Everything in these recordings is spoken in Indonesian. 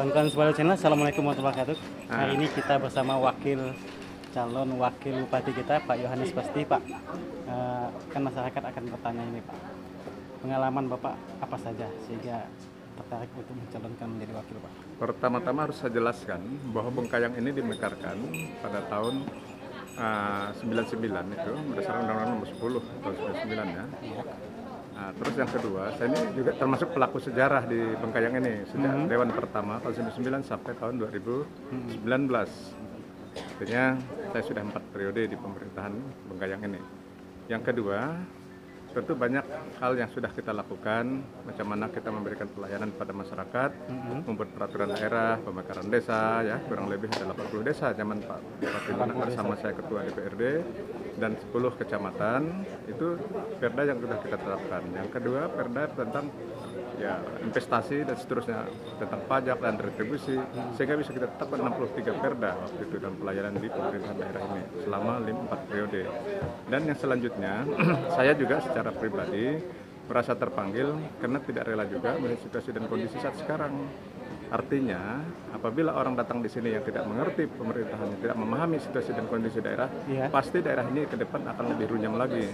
Kawan-kawan Suara Channel, Assalamualaikum warahmatullahi wabarakatuh. Hari ini kita bersama calon wakil bupati kita, Pak Yohanes Pasti, Pak. Kan masyarakat akan bertanya ini, Pak. Pengalaman Bapak apa saja sehingga tertarik untuk mencalonkan menjadi wakil, Pak? Pertama-tama harus saya jelaskan bahwa Bengkayang ini dimekarkan pada tahun 99 itu berdasarkan Undang-Undang Nomor 10 tahun 99 ya. Nah, terus yang kedua, saya ini juga termasuk pelaku sejarah di Bengkayang ini sejak Dewan pertama tahun 99 sampai tahun 2019. Artinya saya sudah 4 periode di pemerintahan Bengkayang ini. Yang kedua, tentu banyak hal yang sudah kita lakukan, macam mana kita memberikan pelayanan pada masyarakat, membuat peraturan daerah, pemekaran desa, ya kurang lebih ada 80 desa zaman Pak Bupati Lunak bersama saya Ketua DPRD, dan 10 kecamatan, itu perda yang sudah kita terapkan. Yang kedua, perda tentang ya investasi dan seterusnya, tentang pajak dan retribusi, sehingga bisa kita tetapkan 63 perda waktu itu dan pelayanan di pemerintahan daerah ini selama 4 periode. Dan yang selanjutnya, saya juga secara pribadi merasa terpanggil karena tidak rela juga melihat situasi dan kondisi saat sekarang. Artinya, apabila orang datang di sini yang tidak mengerti pemerintahan, yang tidak memahami situasi dan kondisi daerah, pasti daerah ini ke depan akan lebih runyam lagi.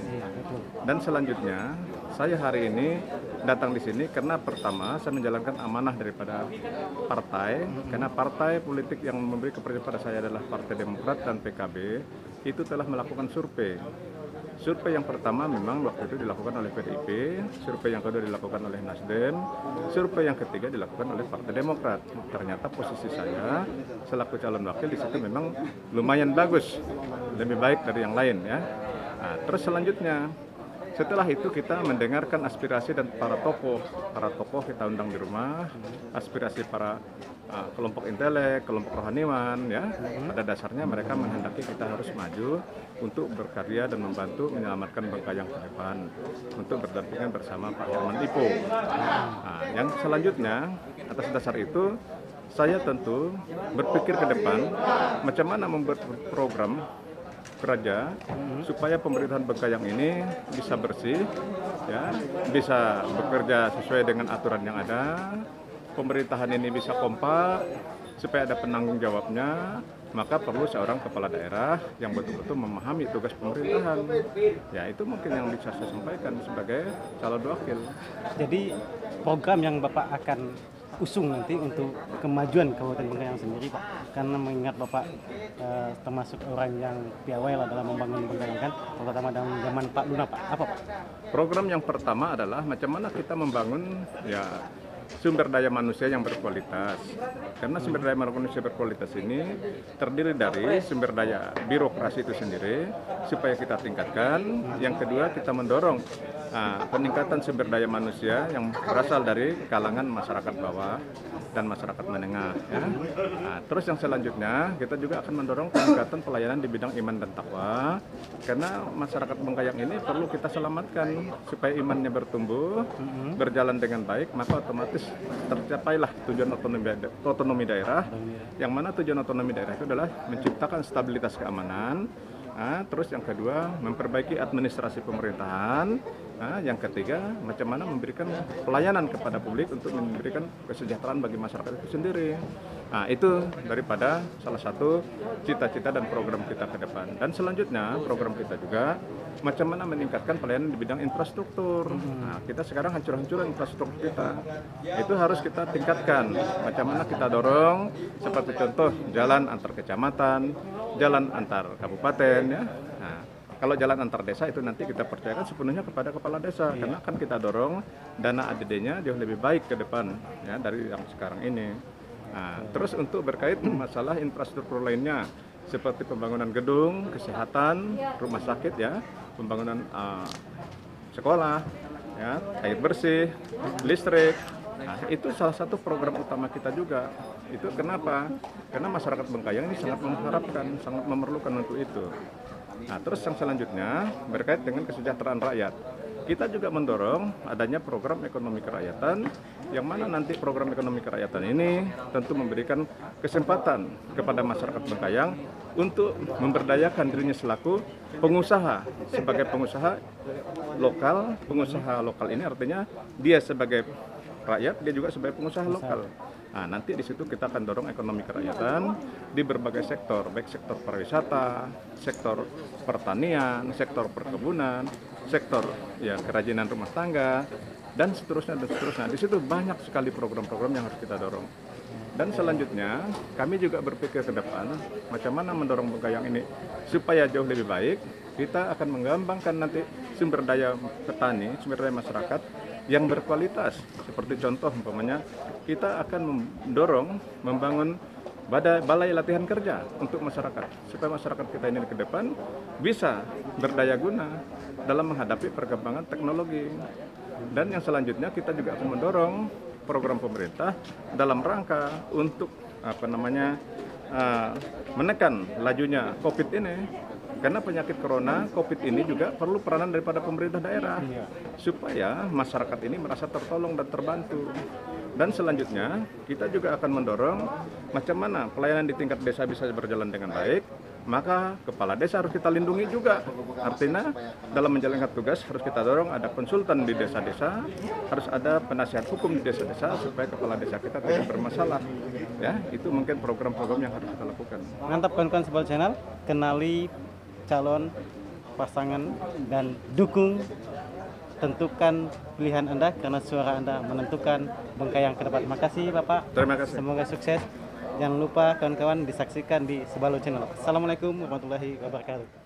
Dan selanjutnya, saya hari ini datang di sini karena pertama saya menjalankan amanah daripada partai, karena partai politik yang memberi kepercayaan pada saya adalah Partai Demokrat dan PKB, itu telah melakukan survei. Survei yang pertama memang waktu itu dilakukan oleh PDIP, survei yang kedua dilakukan oleh Nasdem, survei yang ketiga dilakukan oleh Partai Demokrat. Ternyata posisi saya selaku calon wakil di situ memang lumayan bagus, lebih baik dari yang lain ya. Nah, terus selanjutnya, setelah itu kita mendengarkan aspirasi dan para tokoh kita undang di rumah, aspirasi para kelompok intelek, kelompok rohaniwan ya. Pada dasarnya mereka menghendaki kita harus maju untuk berkarya dan membantu menyelamatkan Bengkayang ke depan untuk berdampingan bersama Pak Herman Lipo. Nah, yang selanjutnya atas dasar itu saya tentu berpikir ke depan macam mana membuat program kerja supaya pemerintahan Bengkayang ini bisa bersih, ya, bisa bekerja sesuai dengan aturan yang ada, pemerintahan ini bisa kompak, supaya ada penanggung jawabnya, maka perlu seorang kepala daerah yang betul-betul memahami tugas pemerintahan. Ya, itu mungkin yang bisa saya sampaikan sebagai calon wakil. Jadi program yang Bapak akan usung nanti untuk kemajuan Kabupaten Bengkayang sendiri, Pak, karena mengingat Bapak termasuk orang yang piawai lah dalam membangun Bengkayang kan, terutama dalam zaman Pak Lunak, Pak. Apa, Pak? Program yang pertama adalah macam mana kita membangun ya sumber daya manusia yang berkualitas. Karena sumber daya manusia berkualitas ini terdiri dari sumber daya birokrasi itu sendiri supaya kita tingkatkan. Yang kedua, kita mendorong peningkatan sumber daya manusia yang berasal dari kalangan masyarakat bawah dan masyarakat menengah ya. Nah, terus yang selanjutnya kita juga akan mendorong peningkatan pelayanan di bidang iman dan takwa, karena masyarakat Bengkayang ini perlu kita selamatkan supaya imannya bertumbuh, berjalan dengan baik, maka otomatis tercapailah tujuan otonomi daerah, yang mana tujuan otonomi daerah itu adalah menciptakan stabilitas keamanan. Nah, terus yang kedua, memperbaiki administrasi pemerintahan. Nah, yang ketiga, macam mana memberikan pelayanan kepada publik untuk memberikan kesejahteraan bagi masyarakat itu sendiri. Nah, itu daripada salah satu cita-cita dan program kita ke depan. Dan selanjutnya, program kita juga macam mana meningkatkan pelayanan di bidang infrastruktur. Nah, kita sekarang hancur-hancuran infrastruktur kita. Itu harus kita tingkatkan. Macam mana kita dorong, seperti contoh jalan antar kecamatan, jalan antar kabupaten ya. Nah, kalau jalan antar desa itu nanti kita percayakan sepenuhnya kepada kepala desa, karena kan kita dorong dana ADD-nya jauh lebih baik ke depan ya dari yang sekarang ini. Nah, terus untuk berkait masalah infrastruktur lainnya seperti pembangunan gedung, kesehatan, rumah sakit ya, pembangunan sekolah, ya, air bersih, listrik. Nah, itu salah satu program utama kita juga. Itu kenapa? Karena masyarakat Bengkayang ini sangat mengharapkan, sangat memerlukan untuk itu. Nah, terus yang selanjutnya berkait dengan kesejahteraan rakyat. Kita juga mendorong adanya program ekonomi kerakyatan, yang mana nanti program ekonomi kerakyatan ini tentu memberikan kesempatan kepada masyarakat Bengkayang untuk memberdayakan dirinya selaku pengusaha. Sebagai pengusaha lokal ini artinya dia sebagai rakyat, dia juga sebagai pengusaha lokal. Nah, nanti di situ kita akan dorong ekonomi kerakyatan di berbagai sektor, baik sektor pariwisata, sektor pertanian, sektor perkebunan, sektor ya kerajinan rumah tangga, dan seterusnya dan seterusnya. Di situ banyak sekali program-program yang harus kita dorong. Dan selanjutnya kami juga berpikir ke depan macam mana mendorong Bengkayang ini supaya jauh lebih baik. Kita akan mengembangkan nanti sumber daya petani, sumber daya masyarakat yang berkualitas. Seperti contoh umpamanya kita akan mendorong membangun balai latihan kerja untuk masyarakat supaya masyarakat kita ini ke depan bisa berdaya guna dalam menghadapi perkembangan teknologi. Dan yang selanjutnya kita juga akan mendorong program pemerintah dalam rangka untuk menekan lajunya COVID ini. Karena penyakit corona, COVID ini juga perlu peranan daripada pemerintah daerah supaya masyarakat ini merasa tertolong dan terbantu. Dan selanjutnya kita juga akan mendorong macam mana pelayanan di tingkat desa bisa berjalan dengan baik. Maka kepala desa harus kita lindungi juga. Artinya dalam menjalankan tugas harus kita dorong ada konsultan di desa-desa, harus ada penasihat hukum di desa-desa supaya kepala desa kita tidak bermasalah. Ya, itu mungkin program-program yang harus kita lakukan. Mantap kawan-kawan Sebal Channel, kenali calon pasangan dan dukung, tentukan pilihan Anda karena suara Anda menentukan Bengkayang ke depan. Makasih Bapak. Terima kasih. Semoga sukses. Jangan lupa kawan-kawan disaksikan di Sebal Channel. Assalamualaikum warahmatullahi wabarakatuh.